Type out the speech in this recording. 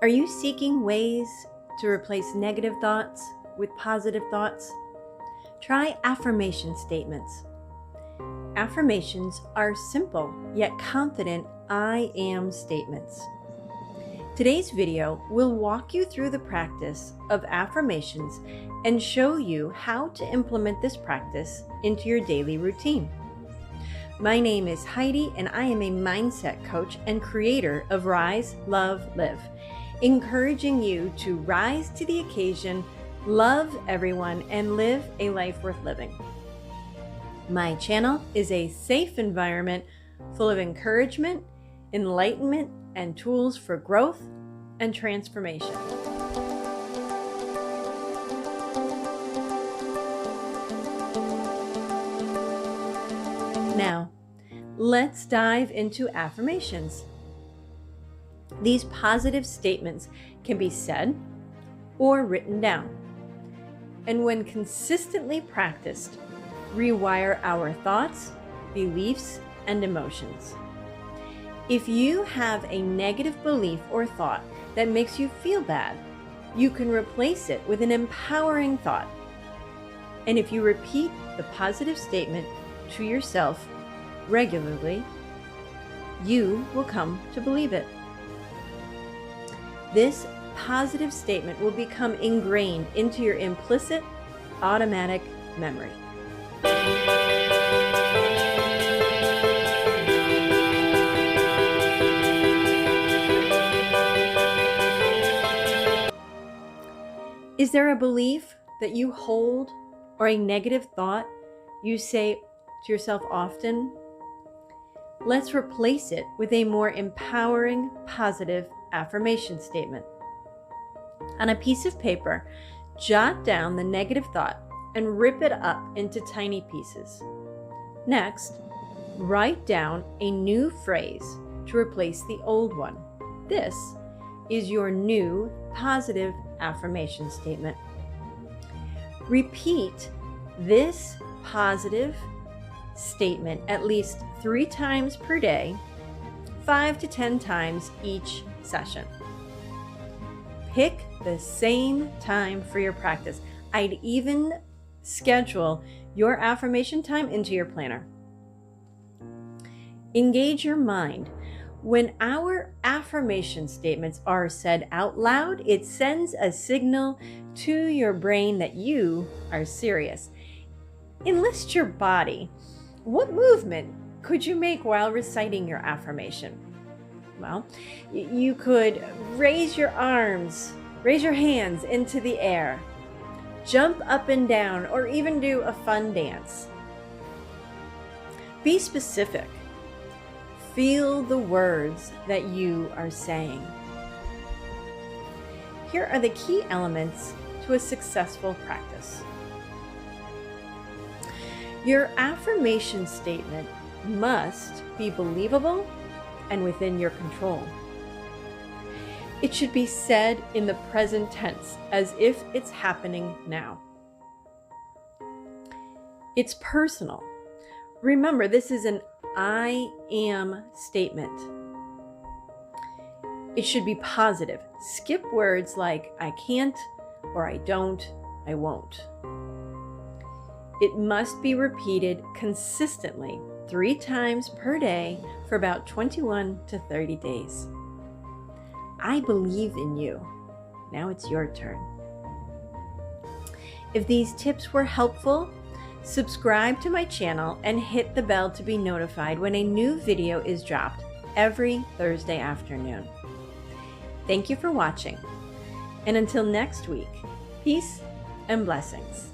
Are you seeking ways to replace negative thoughts with positive thoughts? Try affirmation statements. Affirmations are simple yet confident I am statements. Today's video will walk you through the practice of affirmations and show you how to implement this practice into your daily routine. My name is Heidi, and I am a mindset coach and creator of Rise, Love, Live, encouraging you to rise to the occasion, love everyone, and live a life worth living. My channel is a safe environment full of encouragement, enlightenment, and tools for growth and transformation. Now, let's dive into affirmations. These positive statements can be said or written down, and when consistently practiced, rewire our thoughts, beliefs, and emotions. If you have a negative belief or thought that makes you feel bad, you can replace it with an empowering thought. And if you repeat the positive statement to yourself regularly, you will come to believe it. This positive statement will become ingrained into your implicit automatic memory. Is there a belief that you hold or a negative thought you say to yourself often? Let's replace it with a more empowering, positive affirmation statement. On a piece of paper, jot down the negative thought and rip it up into tiny pieces. Next, write down a new phrase to replace the old one. This is your new positive affirmation statement. Repeat this positive statement at least 3 times per day, 5 to 10 times each session. Pick the same time for your practice. I'd even schedule your affirmation time into your planner. Engage your mind. When our affirmation statements are said out loud, it sends a signal to your brain that you are serious. Enlist your body. What movement could you make while reciting your affirmation? Well, you could raise your arms, raise your hands into the air, jump up and down, or even do a fun dance. Be specific. Feel the words that you are saying. Here are the key elements to a successful practice. Your affirmation statement must be believable and within your control. It should be said in the present tense, as if it's happening now. It's personal. Remember, this is an I am statement. It should be positive. Skip words like I can't, or I don't, I won't. It must be repeated consistently 3 times per day for about 21 to 30 days. I believe in you. Now it's your turn. If these tips were helpful, subscribe to my channel and hit the bell to be notified when a new video is dropped every Thursday afternoon. Thank you for watching, and until next week, peace and blessings.